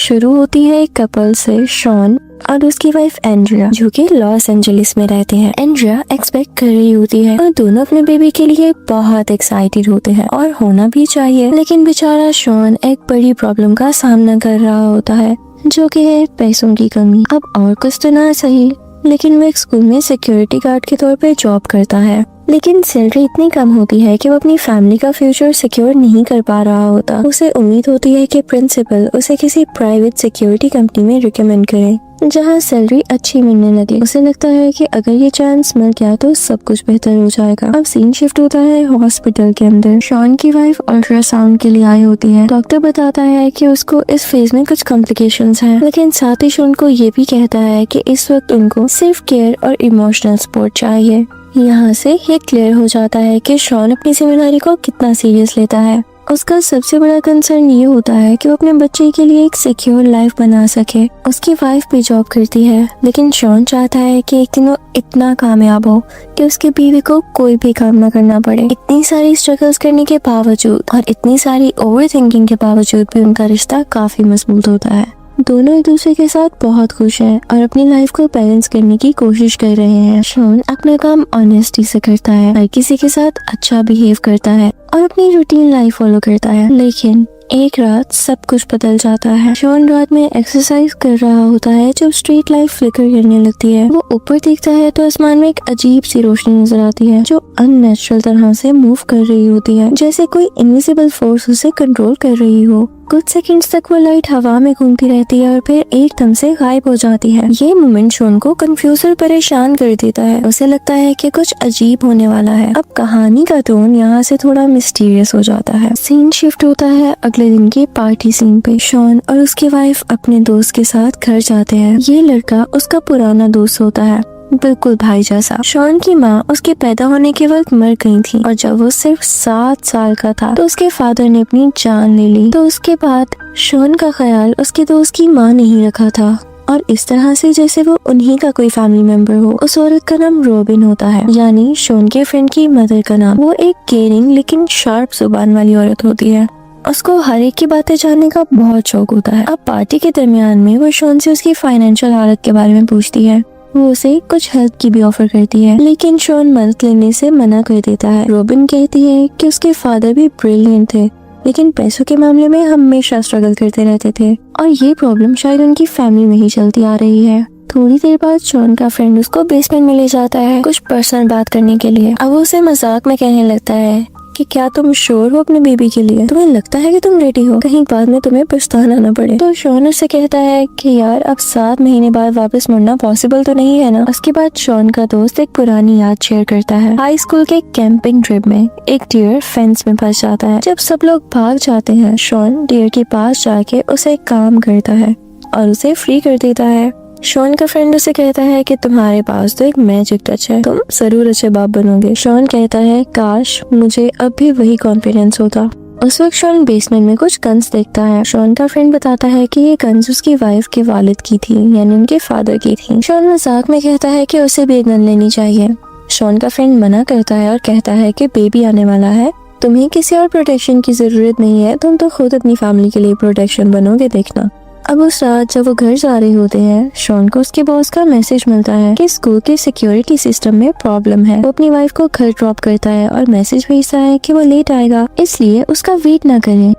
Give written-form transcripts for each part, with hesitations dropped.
शुरू होती है एक कपल से, शॉन और उसकी वाइफ एंड्रिया, जो कि लॉस एंजलिस में रहते हैं। एंड्रिया एक्सपेक्ट कर रही होती है और दोनों अपने बेबी के लिए बहुत एक्साइटेड होते हैं और होना भी चाहिए, लेकिन बेचारा शॉन एक बड़ी प्रॉब्लम का सामना कर रहा होता है, जो कि है पैसों की कमी। अब और कुछ तो ना सही, लेकिन वो एक स्कूल में सिक्योरिटी गार्ड के तौर पे जॉब करता है, लेकिन सैलरी इतनी कम होती है कि वो अपनी फैमिली का फ्यूचर सिक्योर नहीं कर पा रहा होता। उसे उम्मीद होती है कि प्रिंसिपल उसे किसी प्राइवेट सिक्योरिटी कंपनी में रिकमेंड करे जहां सैलरी अच्छी मिलने लगे। उसे लगता है कि अगर ये चांस मिल गया तो सब कुछ बेहतर हो जाएगा। अब सीन शिफ्ट होता है हॉस्पिटल के अंदर। शॉन की वाइफ अल्ट्रासाउंड के लिए आई होती है। डॉक्टर बताता है कि उसको इस फेज में कुछ कॉम्प्लिकेशंस हैं, लेकिन साथ ही शॉन को ये भी कहता है कि इस वक्त उनको सिर्फ केयर और इमोशनल सपोर्ट चाहिए। यहाँ से ये क्लियर हो जाता है कि शॉन अपनी जिम्मेदारी को कितना सीरियस लेता है। उसका सबसे बड़ा कंसर्न ये होता है कि वो अपने बच्चे के लिए एक सिक्योर लाइफ बना सके। उसकी वाइफ भी जॉब करती है, लेकिन शॉन चाहता है कि एक दिन वो इतना कामयाब हो कि उसकी बीवी को कोई भी काम न करना पड़े। इतनी सारी स्ट्रगल्स करने के बावजूद और इतनी सारी ओवर थिंकिंग के बावजूद भी उनका रिश्ता काफी मजबूत होता है। दोनों एक दूसरे के साथ बहुत खुश हैं और अपनी लाइफ को बैलेंस करने की कोशिश कर रहे हैं। शॉन अपना काम ऑनेस्टी से करता है, हर किसी के साथ अच्छा बिहेव करता है और अपनी रूटीन लाइफ फॉलो करता है, लेकिन एक रात सब कुछ बदल जाता है। शॉन रात में एक्सरसाइज कर रहा होता है जब स्ट्रीट लाइट फ्लिकर करने लगती है। वो ऊपर देखता है तो आसमान में एक अजीब सी रोशनी नजर आती है जो अननेचुरल तरह से मूव कर रही होती है, जैसे कोई इनविजिबल फोर्स उसे कंट्रोल कर रही हो। कुछ सेकंड्स तक वो लाइट हवा में घूमती रहती है और फिर एकदम से गायब हो जाती है। ये मोमेंट शॉन को कंफ्यूज और परेशान कर देता है। उसे लगता है कि कुछ अजीब होने वाला है। अब कहानी का टोन यहाँ से थोड़ा मिस्टीरियस हो जाता है। सीन शिफ्ट होता है अगले दिन की पार्टी सीन पे। शॉन और उसकी वाइफ अपने दोस्त के साथ घर जाते हैं। ये लड़का उसका पुराना दोस्त होता है, बिल्कुल भाई जैसा। शॉन की माँ उसके पैदा होने के वक्त मर गई थी और जब वो सिर्फ 7 साल का था तो उसके फादर ने अपनी जान ले ली। तो उसके बाद शॉन का ख्याल उसके दोस्त की माँ ने ही रखा था और इस तरह से जैसे वो उन्हीं का कोई फैमिली मेंबर हो। उस औरत का नाम रॉबिन होता है, यानी शॉन के फ्रेंड की मदर का नाम। वो एक केयरिंग लेकिन शार्प जुबान वाली औरत होती है। उसको हर एक की बातें जानने का बहुत शौक होता है। अब पार्टी के दरमियान में वो शॉन से उसकी फाइनेंशियल हालत के बारे में पूछती है। वो उसे कुछ हेल्प की भी ऑफर करती है, लेकिन शॉन मदद लेने से मना कर देता है। रॉबिन कहती है कि उसके फादर भी ब्रिलियंट थे, लेकिन पैसों के मामले में हमेशा स्ट्रगल करते रहते थे और ये प्रॉब्लम शायद उनकी फैमिली में ही चलती आ रही है। थोड़ी देर बाद शॉन का फ्रेंड उसको बेसमेंट में ले जाता है कुछ पर्सनल बात करने के लिए। अब वो उसे मजाक में कहने लगता है कि क्या तुम श्योर हो अपने बेबी के लिए? तुम्हें लगता है कि तुम रेडी हो, कहीं बाद में तुम्हें पछताना न पड़े। तो शॉन उससे कहता है कि यार अब 7 महीने बाद वापस मुड़ना पॉसिबल तो नहीं है ना। उसके बाद शॉन का दोस्त एक पुरानी याद शेयर करता है। हाई स्कूल के कैंपिंग ट्रिप में एक डियर फेंस में फंस जाता है। जब सब लोग भाग जाते हैं, शॉन डियर के पास जाके उसे काम करता है और उसे फ्री कर देता है। शॉन का फ्रेंड उसे कहता है कि तुम्हारे पास तो एक मैजिक टच है, तुम जरूर अच्छे बाप बनोगे। शॉन कहता है काश मुझे अब भी वही कॉन्फिडेंस होता। उस वक्त शॉन बेसमेंट में कुछ गन्स देखता है। शॉन का फ्रेंड बताता है कि ये गन्स उसकी वाइफ के वालिद की थी, यानी उनके फादर की थी। शॉन मजाक में कहता है कि उसे भी एक गन लेनी चाहिए। शॉन का फ्रेंड मना करता है और कहता है कि बेबी आने वाला है, तुम्हें किसी और प्रोटेक्शन की जरूरत नहीं है, तुम तो खुद अपनी फैमिली के लिए प्रोटेक्शन बनोगे, देखना। अब उस रात जब वो घर जा रहे होते हैं, शॉन को उसके बॉस का मैसेज मिलता है कि स्कूल के सिक्योरिटी सिस्टम में प्रॉब्लम है। वो अपनी वाइफ को घर ड्रॉप करता है और मैसेज भेजता है कि वो लेट आएगा, इसलिए उसका वेट ना करें।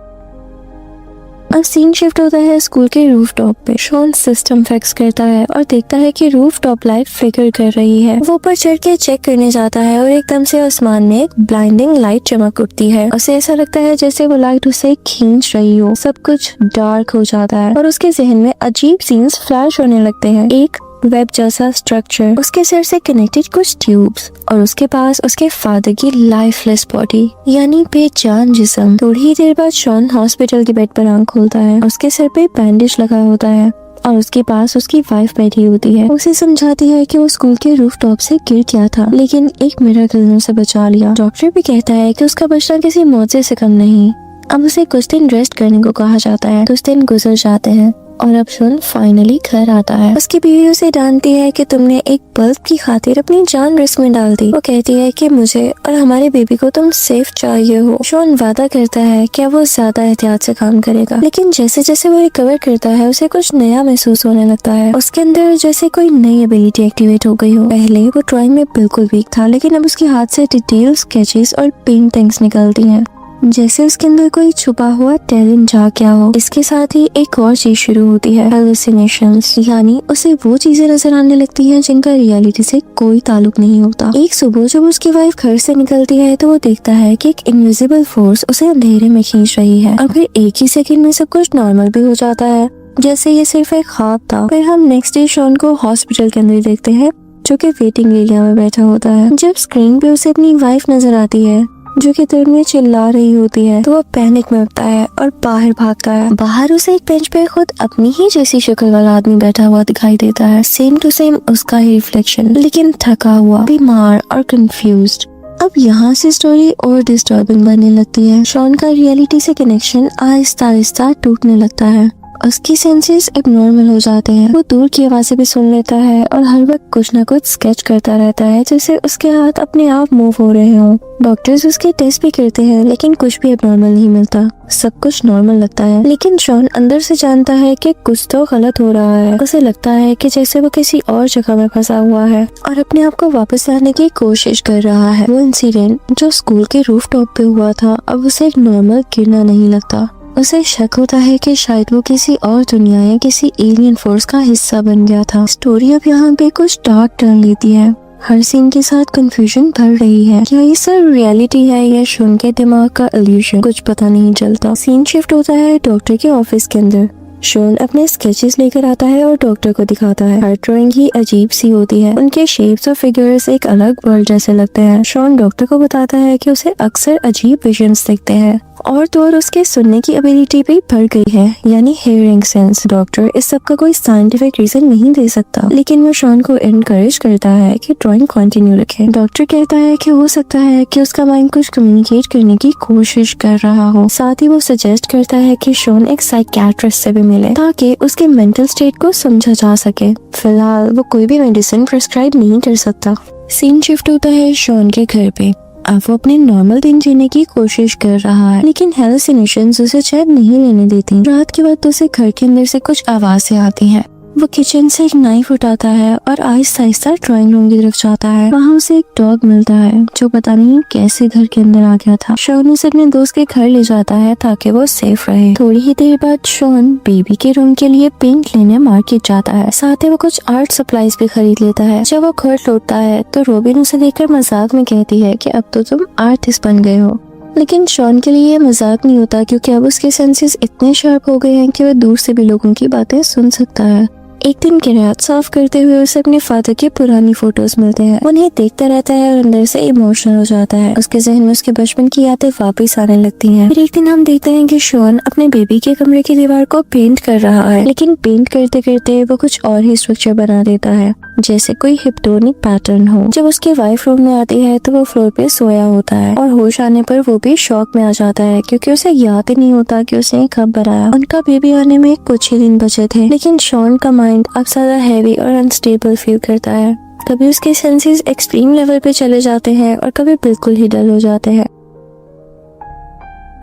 अब सीन शिफ्ट होता है स्कूल के रूफटॉप पे। शॉन सिस्टम फिक्स करता है और देखता है कि रूफटॉप लाइट फ्लिकर कर रही है। वो ऊपर चढ़ के चेक करने जाता है और एकदम से आसमान में एक ब्लाइंडिंग लाइट चमक उठती है। उसे ऐसा लगता है जैसे वो लाइट उसे खींच रही हो। सब कुछ डार्क हो जाता है और उसके जहन में अजीब सीन्स फ्लैश होने लगते हैं। एक वेब जैसा स्ट्रक्चर, उसके सिर से कनेक्टेड कुछ ट्यूब्स और उसके पास उसके फादर की लाइफलेस बॉडी, यानी बेजान जिस्म। थोड़ी ही देर बाद शॉन हॉस्पिटल के बेड पर आंख खोलता है। उसके सर पे बैंडेज लगा होता है और उसके पास उसकी वाइफ बैठी होती है। उसे समझाती है कि वो स्कूल के रूफटॉप से गिर गया था, लेकिन एक मिरेकल ने उसे बचा लिया। डॉक्टर भी कहता है कि उसका बचना किसी मौत से कम नहीं। अब उसे कुछ दिन रेस्ट करने को कहा जाता है। कुछ दिन गुजर जाते हैं और अब शॉन फाइनली घर आता है। उसकी बीवी उसे डांटती है कि तुमने एक बल्ब की खातिर अपनी जान रिस्क में डाल दी। वो कहती है कि मुझे और हमारे बेबी को तुम सेफ चाहिए हो। शॉन वादा करता है कि वो ज्यादा एहतियात से काम करेगा, लेकिन जैसे जैसे वो रिकवर करता है उसे कुछ नया महसूस होने लगता है। उसके अंदर जैसे कोई नई एबिलिटी एक्टिवेट हो गई हो। पहले वो ड्राइंग में बिल्कुल वीक था, लेकिन अब उसके हाथ से डिटेल स्केचेस और पेंटिंग्स निकलती हैं, जैसे उसके अंदर कोई छुपा हुआ टैलेंट जाग गया हो। इसके साथ ही एक और चीज शुरू होती है, हेलुसिनेशंस, यानी उसे वो चीजें नजर आने लगती हैं जिनका रियलिटी से कोई ताल्लुक नहीं होता। एक सुबह जब उसकी वाइफ घर से निकलती है तो वो देखता है कि एक इनविजिबल फोर्स उसे अंधेरे में खींच रही है, और फिर एक ही सेकंड में सब कुछ नॉर्मल भी हो जाता है, जैसे ये सिर्फ एक ख्वाब था। फिर हम नेक्स्ट डे शॉन को हॉस्पिटल के अंदर देखते हैं, जो कि वेटिंग एरिया में बैठा होता है। जब स्क्रीन पे उसे अपनी वाइफ नजर आती है जो कि दर्द में चिल्ला रही होती है, तो वो पैनिक में उठता है और बाहर भागता है। बाहर उसे एक बेंच पे खुद अपनी ही जैसी शक्ल वाला आदमी बैठा हुआ दिखाई देता है, सेम टू सेम उसका ही रिफ्लेक्शन, लेकिन थका हुआ, बीमार और कंफ्यूज्ड। अब यहाँ से स्टोरी और डिस्टर्बिंग बनने लगती है। शॉन का रियलिटी से कनेक्शन आहिस्ता आहिस्ता टूटने लगता है। उसकी सेंसेस एबनॉर्मल हो जाते हैं। वो दूर की आवाजें भी सुन लेता है और हर वक्त कुछ न कुछ स्केच करता रहता है, जैसे उसके हाथ अपने आप मूव हो रहे हों। डॉक्टर्स उसके टेस्ट भी करते हैं, लेकिन कुछ भी एबनॉर्मल नहीं मिलता। सब कुछ नॉर्मल लगता है, लेकिन शॉन अंदर से जानता है कि कुछ तो गलत हो रहा है। उसे लगता है कि जैसे वो किसी और जगह में फंसा हुआ है और अपने आप को वापस लाने की कोशिश कर रहा है। वो इंसिडेंट जो स्कूल के रूफटॉप पे हुआ था, अब उसे एक नॉर्मल गिरना नहीं लगता। उसे शक होता है कि शायद वो किसी और दुनिया या किसी एलियन फोर्स का हिस्सा बन गया था। स्टोरी अब यहाँ पे कुछ डार्क टर्न लेती है। हर सीन के साथ कंफ्यूजन बढ़ रही है। क्या ये सब रियलिटी है या शॉन के दिमाग का इल्यूजन? कुछ पता नहीं चलता। सीन शिफ्ट होता है डॉक्टर के ऑफिस के अंदर। शॉन अपने स्केचेस लेकर आता है और डॉक्टर को दिखाता है। हर ड्राइंग ही अजीब सी होती है। उनके शेप्स और फिगर्स एक अलग वर्ल्ड जैसे लगते हैं। शॉन डॉक्टर को बताता है कि उसे अक्सर अजीब विजन्स दिखते हैं और तो और उसके सुनने की एबिलिटी भी बढ़ गई है, यानी हियरिंग सेंस। डॉक्टर इस सब का कोई साइंटिफिक रीजन नहीं दे सकता, लेकिन वो शॉन को एनकरेज करता है कि ड्राइंग कंटिन्यू रखे। डॉक्टर कहता है कि हो सकता है कि उसका माइंड कुछ कम्युनिकेट करने की कोशिश कर रहा हो। साथ ही वो सजेस्ट करता है कि शॉन एक साइकियाट्रिस्ट से भी मिले, ताकि उसके मेंटल स्टेट को समझा जा सके। फिलहाल वो कोई भी मेडिसिन प्रिस्क्राइब नहीं कर सकता। सीन शिफ्ट होता है शॉन के घर पे। अब वो अपने नॉर्मल दिन जीने की कोशिश कर रहा है, लेकिन हेलुसिनेशंस उसे चैन नहीं लेने देती। रात के बाद उसे घर के अंदर से कुछ आवाजें आती हैं। वो किचन से एक नाइफ उठाता है और आहिस्ता आहिस्ता ड्राइंग रूम की तरफ जाता है। वहाँ उसे एक डॉग मिलता है जो पता नहीं कैसे घर के अंदर आ गया था। शॉन उसे अपने दोस्त के घर ले जाता है ताकि वो सेफ रहे। थोड़ी ही देर बाद शॉन बेबी के रूम के लिए पेंट लेने मार्केट जाता है। साथ ही वो कुछ आर्ट सप्लाईज भी खरीद लेता है। जब वो घर लौटता है तो रोबिन उसे देखकर मजाक में कहती है कि अब तो तुम आर्टिस्ट बन गए हो, लेकिन शॉन के लिए ये मजाक नहीं होता, क्योंकि अब उसके सेंसेस इतने शार्प हो गए हैं कि वह दूर से भी लोगों की बातें सुन सकता है। एक दिन किरात साफ करते हुए उसे अपने फादर के पुरानी फोटोज मिलते हैं। उन्हें देखता रहता है और अंदर से इमोशनल हो जाता है। उसके जहन में उसके बचपन की यादें वापस आने लगती हैं। फिर एक दिन हम देखते हैं कि शॉन अपने बेबी के कमरे की दीवार को पेंट कर रहा है, लेकिन पेंट करते करते वो कुछ और ही स्ट्रक्चर बना देता है, जैसे कोई हिप्नोटिक पैटर्न हो। जब उसकी वाइफ रूम में आती है तो वो फ्लोर पे सोया होता है और होश आने पर वो भी शॉक में आ जाता है, क्योंकि उसे याद ही नहीं होता कि उसने कब बनाया। उनका बेबी आने में कुछ ही दिन बचे थे, लेकिन शॉन का माइंड अब ज्यादा हैवी और अनस्टेबल फील करता है। कभी उसके सेंसेस एक्सट्रीम लेवल पे चले जाते हैं और कभी बिल्कुल ही डल हो जाते हैं।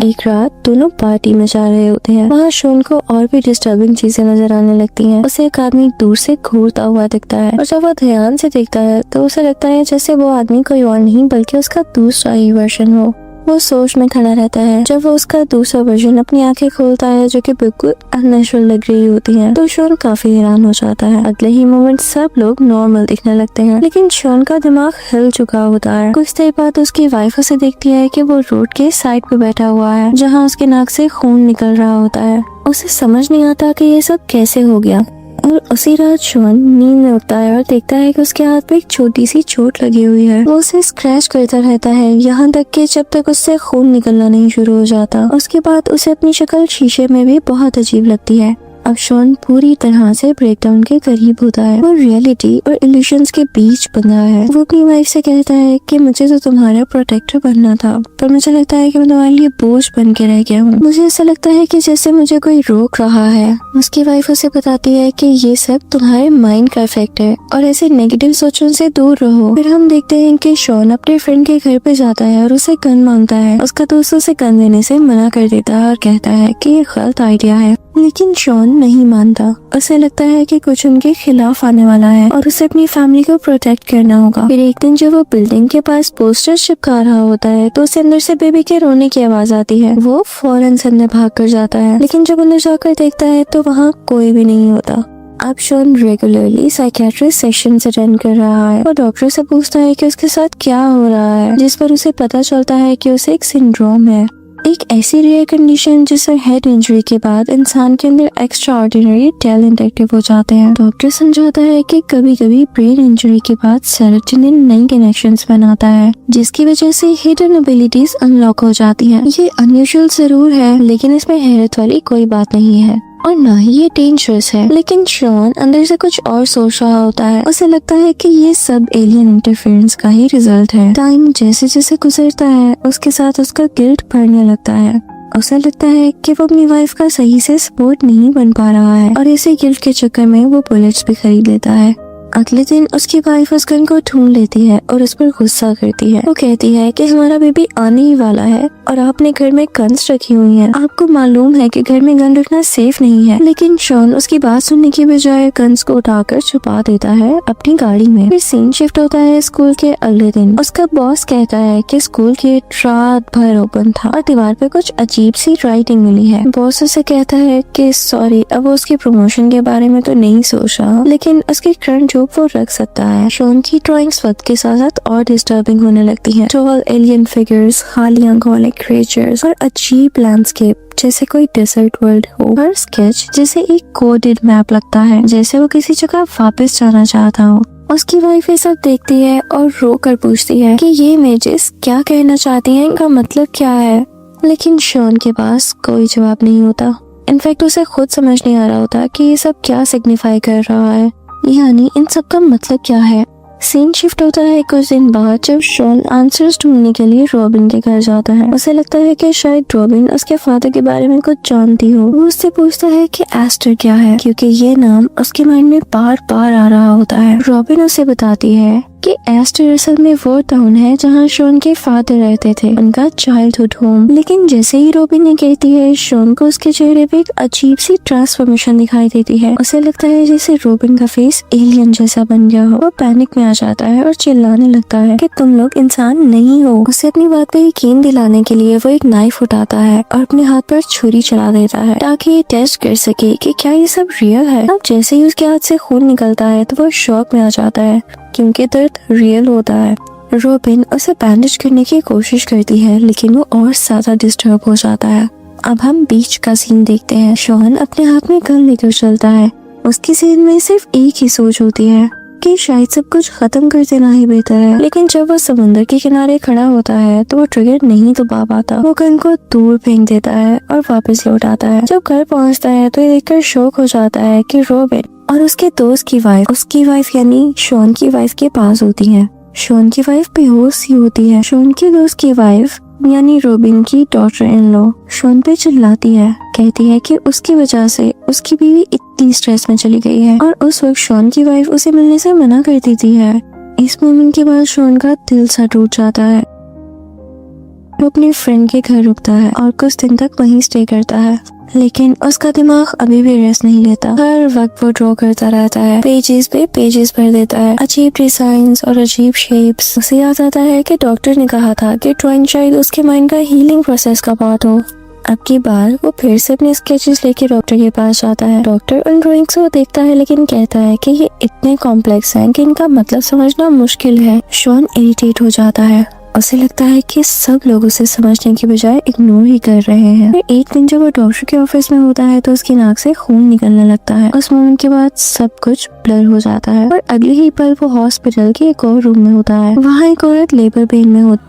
एक रात दोनों पार्टी में जा रहे होते हैं। वहाँ शॉन को और भी डिस्टर्बिंग चीजें नजर आने लगती हैं। उसे एक आदमी दूर से घूरता हुआ दिखता है और जब वो ध्यान से देखता है तो उसे लगता है जैसे वो आदमी कोई और नहीं बल्कि उसका दूसरा ही वर्जन हो। वो सोच में खड़ा रहता है। जब वो उसका दूसरा वर्जन अपनी आंखें खोलता है जो कि बिल्कुल अननेचुरल लग रही होती हैं, तो शॉन काफी हैरान हो जाता है। अगले ही मोमेंट सब लोग नॉर्मल दिखने लगते हैं, लेकिन शॉन का दिमाग हिल चुका होता है। कुछ देर बाद उसकी वाइफ उसे देखती है कि वो रोड के साइड पे बैठा हुआ है, जहाँ उसके नाक से खून निकल रहा होता है। उसे समझ नहीं आता कि ये सब कैसे हो गया। और उसी रात शॉन नींद में उठता है और देखता है कि उसके हाथ पे एक छोटी सी चोट लगी हुई है। वो उसे स्क्रैच करता रहता है यहाँ तक कि जब तक उससे खून निकलना नहीं शुरू हो जाता। उसके बाद उसे अपनी शक्ल शीशे में भी बहुत अजीब लगती है। अब शॉन पूरी तरह से ब्रेकडाउन के करीब होता है। वो रियलिटी और इल्यूशंस के बीच बंधा है। वो अपनी वाइफ से कहता है कि मुझे तो तुम्हारा प्रोटेक्टर बनना था, पर मुझे लगता है कि मैं तुम्हारे लिए बोझ बन के रह गया हूँ। मुझे ऐसा लगता है कि जैसे मुझे कोई रोक रहा है। उसकी वाइफ उसे बताती है कि ये सब तुम्हारे माइंड का इफेक्ट है और ऐसे नेगेटिव सोचों से दूर रहो। फिर हम देखते हैं कि शॉन अपने फ्रेंड के घर पे जाता है और उसे गन मांगता है। उसका दोस्त उसे गन देने से मना कर देता है और कहता है कि ये गलत आइडिया है, लेकिन शॉन नहीं मानता। उसे लगता है कि कुछ उनके खिलाफ आने वाला है और उसे अपनी फैमिली को प्रोटेक्ट करना होगा। फिर एक दिन जब वो बिल्डिंग के पास पोस्टर चिपका रहा होता है तो उसे अंदर से बेबी के रोने की आवाज आती है। वो फौरन से अंदर भाग कर जाता है, लेकिन जब अंदर जाकर देखता है तो वहाँ कोई भी नहीं होता। अब Shawn regularly psychiatrist session attend कर रहा है और डॉक्टर से पूछता है कि उसके साथ क्या हो रहा है, जिस पर उसे पता चलता है कि उसे एक सिंड्रोम है, एक ऐसी रेयर कंडीशन जिससे हेड इंजरी के बाद इंसान के अंदर एक्स्ट्रा ऑर्डिनरी टैलेंट एक्टिव हो जाते हैं। डॉक्टर समझाता है कि कभी कभी ब्रेन इंजरी के बाद सेरोटोनिन नई कनेक्शंस बनाता है, जिसकी वजह से हिडन एबिलिटीज अनलॉक हो जाती हैं। ये अनयूजुअल जरूर है, लेकिन इसमें हैरत वाली कोई बात नहीं है और ना ही ये डेंजरस है। लेकिन शॉन अंदर से कुछ और सोच रहा होता है। उसे लगता है कि ये सब एलियन इंटरफेरेंस का ही रिजल्ट है। टाइम जैसे जैसे गुजरता है उसके साथ उसका गिल्ट बढ़ने लगता है। उसे लगता है कि वो अपनी वाइफ का सही से सपोर्ट नहीं बन पा रहा है और इसी गिल्ट के चक्कर में वो बुलेट्स भी खरीद लेता है। अगले दिन उसकी वाइफ उस गन को ढूंढ लेती है और उस पर गुस्सा करती है। वो कहती है कि हमारा बेबी आने ही वाला है और आपने घर में गन्स रखी हुई हैं। आपको मालूम है कि घर में गन रखना सेफ नहीं है। लेकिन शॉन उसकी बात सुनने की बजाय गन्स को उठाकर छुपा देता है अपनी गाड़ी में। फिर सीन शिफ्ट होता है स्कूल के अगले दिन। उसका बॉस कहता है कि स्कूल गेट रात भर ओपन था और दीवार पे कुछ अजीब सी राइटिंग मिली है। बॉस उसे कहता है कि सॉरी, अब वो उसकी प्रमोशन के बारे में तो नहीं सोच रहा, लेकिन उसकी करंट जॉब वो रख सकता है। शॉन की ड्राइंग्स वक्त के साथ साथ और डिस्टर्बिंग होने लगती हैं। टॉल एलियन फिगर्स, खाली आंखों वाले क्रिएचर्स और अजीब लैंडस्केप जैसे कोई डेजर्ट वर्ल्ड हो। हर स्केच जैसे एक कोडेड मैप लगता है, जैसे वो किसी जगह वापस जाना चाहता हो। उसकी वाइफ ये सब देखती है और रो कर पूछती है कि ये इमेजेस क्या कहना चाहती हैं, इनका मतलब क्या है। लेकिन शॉन के पास कोई जवाब नहीं होता। इनफैक्ट उसे खुद समझ नहीं आ रहा होता कि ये सब क्या सिग्निफाई कर रहा है, यानी इन सब का मतलब क्या है। सीन शिफ्ट होता है कुछ दिन बाद जब शॉन आंसर्स ढूंढने के लिए रॉबिन के घर जाता है। उसे लगता है कि शायद रॉबिन उसके फादर के बारे में कुछ जानती हो। वो उससे पूछता है कि एस्टर क्या है, क्योंकि ये नाम उसके माइंड में बार बार आ रहा होता है। रॉबिन उसे बताती है कि एस्टर असल में वो टाउन है जहाँ शॉन के फादर रहते थे, उनका चाइल्डहुड होम। लेकिन जैसे ही रॉबिन ने कहती है, शॉन को उसके चेहरे पे एक अजीब सी ट्रांसफॉर्मेशन दिखाई देती है। उसे लगता है जैसे रॉबिन का फेस एलियन जैसा बन गया हो। वो पैनिक में आ जाता है और चिल्लाने लगता है कि तुम लोग इंसान नहीं हो। उसे अपनी बात पे यकीन दिलाने के लिए वो एक नाइफ उठाता है और अपने हाथ पर छुरी चला देता है ताकि ये टेस्ट कर सके कि क्या ये सब रियल है। अब जैसे ही उसके हाथ से खून निकलता है तो वो शॉक में आ जाता है क्योंकि दर्द रियल होता है। रॉबिन उसे बैंडेज करने की कोशिश करती है, लेकिन वो और ज्यादा डिस्टर्ब हो जाता है। अब हम बीच का सीन देखते हैं। शॉन अपने हाथ में गन लेकर चलता है। उसकी जेहन में सिर्फ एक ही सोच होती है कि शायद सब कुछ खत्म कर देना ही बेहतर है। लेकिन जब वो समुद्र के किनारे खड़ा होता है तो वो ट्रिगर नहीं दबा पाता। वो गन को दूर फेंक देता है और वापस लौट आता है। जब घर पहुंचता है तो ये देखकर शौक हो जाता है कि रॉबिन और उसके दोस्त की वाइफ, उसकी वाइफ यानी शॉन की वाइफ के पास होती है। शॉन की वाइफ बेहोश ही होती है। शॉन की दोस्त की वाइफ यानी रॉबिन की डॉटर इन लॉ शॉन पे चिल्लाती है, कहती है कि उसकी वजह से उसकी बीवी इतनी स्ट्रेस में चली गई है और उस वक्त शॉन की वाइफ उसे मिलने से मना कर देती है। इस मोमेंट के बाद शॉन का दिल सा टूट जाता है। वो अपने फ्रेंड के घर रुकता है और कुछ दिन तक वहीं स्टे करता है, लेकिन उसका दिमाग अभी भी रेस्ट नहीं लेता। हर वक्त वो ड्रॉ करता रहता है, पेजेस पे पेजेस भर देता है, अजीब डिजाइन्स और अजीब शेप्स। उसे याद आता है कि डॉक्टर ने कहा था कि ड्राइंग शायद उसके माइंड का हीलिंग प्रोसेस का पार्ट हो। अब की बार वो फिर से अपने स्केचेस लेके डॉक्टर के पास जाता है। डॉक्टर उन ड्राइंग्स को देखता है लेकिन कहता है कि ये इतने कॉम्प्लेक्स हैं कि इनका मतलब समझना मुश्किल है। शॉन इरिटेट हो जाता है। उसे लगता है कि सब लोग उसे समझने की बजाय इग्नोर ही कर रहे हैं। फिर एक दिन जब वो डॉक्टर के ऑफिस में होता है तो उसकी नाक से खून निकलने लगता है। उस मोमेंट के बाद सब कुछ ब्लर हो जाता है और अगले ही पल वो हॉस्पिटल के एक और रूम में होता है। वहाँ एक औरत लेबर पेन में होती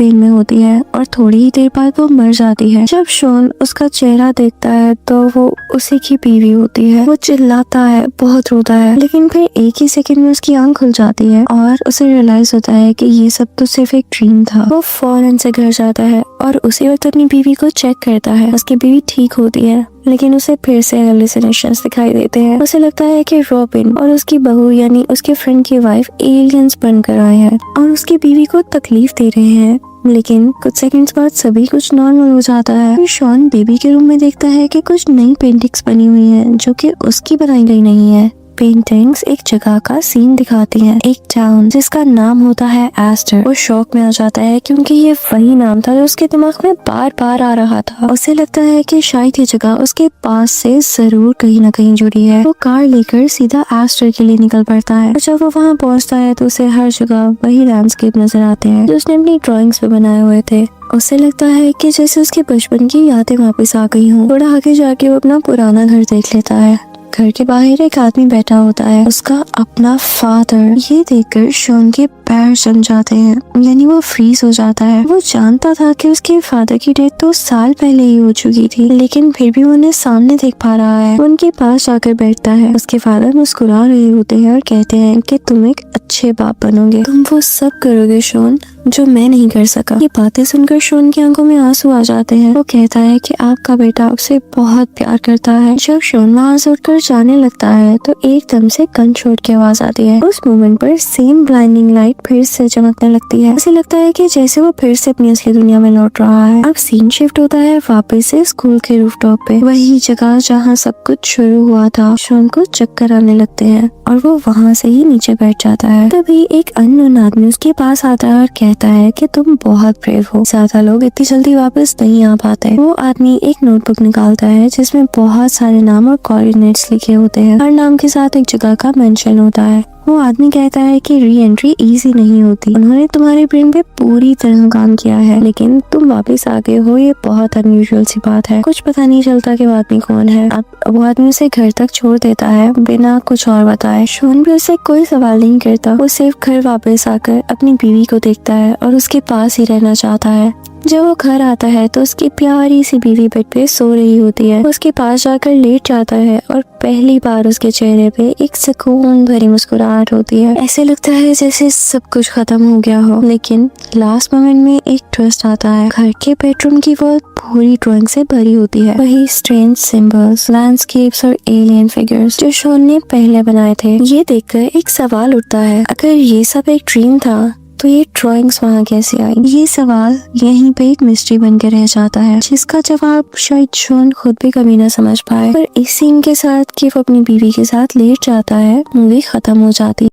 पेन में होती है और थोड़ी ही देर बाद वो मर जाती है। जब शॉन उसका चेहरा देखता है तो वो उसी की बीवी होती है। वो चिल्लाता है, बहुत रोता है, लेकिन फिर एक ही सेकंड में उसकी आंख खुल जाती है और उसे रियलाइज होता है कि ये सब तो सिर्फ एक ड्रीम था। वो फौरन से घर जाता है और उसी वक्त अपनी बीवी को चेक करता है। उसकी बीवी ठीक होती है, लेकिन उसे फिर से हेलुसिनेशंस दिखाई देते हैं। उसे लगता है कि रॉबिन और उसकी बहू यानी उसके फ्रेंड की वाइफ एलियंस बनकर आए हैं और उसकी बीवी को तकलीफ दे रहे हैं। लेकिन कुछ सेकंड्स बाद सभी कुछ नॉर्मल हो जाता है। फिर शॉन बेबी के रूम में देखता है कि कुछ नई पेंटिंग्स बनी हुई हैं जो कि उसकी बनाई गई नहीं है। पेंटिंग्स एक जगह का सीन दिखाती हैं, एक टाउन जिसका नाम होता है एस्टर। वो शॉक में आ जाता है क्योंकि ये वही नाम था जो उसके दिमाग में बार बार आ रहा था। उसे लगता है कि शायद ये जगह उसके पास से जरूर कहीं ना कहीं जुड़ी है। वो कार लेकर सीधा एस्टर के लिए निकल पड़ता है और जब वो वहाँ पहुँचता है तो उसे हर जगह वही लैंडस्केप नजर आते हैं जो उसने अपनी ड्राइंग्स में बनाए हुए थे। उसे लगता है कि जैसे उसके बचपन की यादें वापस आ गई हों। थोड़ा आगे जाके वो अपना पुराना घर देख लेता है। घर के बाहर एक आदमी बैठा होता है, उसका अपना फादर। ये देखकर शॉन के पैर जम जाते हैं, यानी वो फ्रीज हो जाता है। वो जानता था कि उसके फादर की डेथ 2 साल पहले ही हो चुकी थी, लेकिन फिर भी वो उन्हें सामने देख पा रहा है। वो उनके पास जाकर बैठता है। उसके फादर मुस्कुरा रहे होते हैं और कहते हैं कि तुम एक अच्छे बाप बनोगे, तुम वो सब करोगे शॉन जो मैं नहीं कर सका। ये बातें सुनकर शॉन की आंखों में आंसू आ जाते हैं। वो कहता है कि आपका बेटा उसे बहुत प्यार करता है। जब शॉन वहाँ से उठकर जाने लगता है तो एकदम से गन शॉट की आवाज आती है। उस मोमेंट पर सेम ब्लाइंडिंग लाइट फिर से चमकने लगती है। उसे लगता है कि जैसे वो फिर से अपनी असली दुनिया में लौट रहा है। अब सीन शिफ्ट होता है वापस से स्कूल के रूफटॉप पे, वही जगह जहाँ सब कुछ शुरू हुआ था। शॉन को चक्कर आने लगते हैं और वो वहाँ से ही नीचे बैठ जाता है। तभी एक अननोन आदमी उसके पास आता है और कहता है कि तुम बहुत ब्रेव हो, ज्यादा लोग इतनी जल्दी वापस नहीं आ पाते। वो आदमी एक नोटबुक निकालता है जिसमें बहुत सारे नाम और कोऑर्डिनेट्स लिखे होते हैं। हर नाम के साथ एक जगह का मेंशन होता है। वो आदमी कहता है कि री एंट्री इजी नहीं होती। उन्होंने तुम्हारे ब्रेन पे पूरी तरह काम किया है, लेकिन तुम वापस आ गए हो, ये बहुत अनयूजुअल सी बात है। कुछ पता नहीं चलता कि वो आदमी कौन है। अब वो आदमी उसे घर तक छोड़ देता है बिना कुछ और बताए। शॉन भी उससे कोई सवाल नहीं करता। वो सिर्फ घर वापस आकर अपनी बीवी को देखता है और उसके पास ही रहना चाहता है। जब वो घर आता है तो उसकी प्यारी सी बीवी बेड पे सो रही होती है। उसके पास जाकर लेट जाता है और पहली बार उसके चेहरे पे एक सुकून भरी मुस्कुराहट होती है। ऐसे लगता है जैसे सब कुछ खत्म हो गया हो। लेकिन लास्ट मोमेंट में एक ट्विस्ट आता है। घर के बेडरूम की वॉल पूरी ड्राइंग से भरी होती है, वही स्ट्रेंज सिंबल्स, लैंडस्केप्स और एलियन फिगर्स जो शॉन ने पहले बनाए थे। ये देखकर एक सवाल उठता है, अगर ये सब एक ड्रीम था तो ये ड्राइंग्स वहाँ कैसे आई? ये सवाल यहीं पे एक मिस्ट्री बन के रह जाता है, जिसका जवाब शायद शॉन खुद भी कभी ना समझ पाए। पर इस सीन के साथ कि वो अपनी बीवी के साथ लेट जाता है, मूवी खत्म हो जाती है।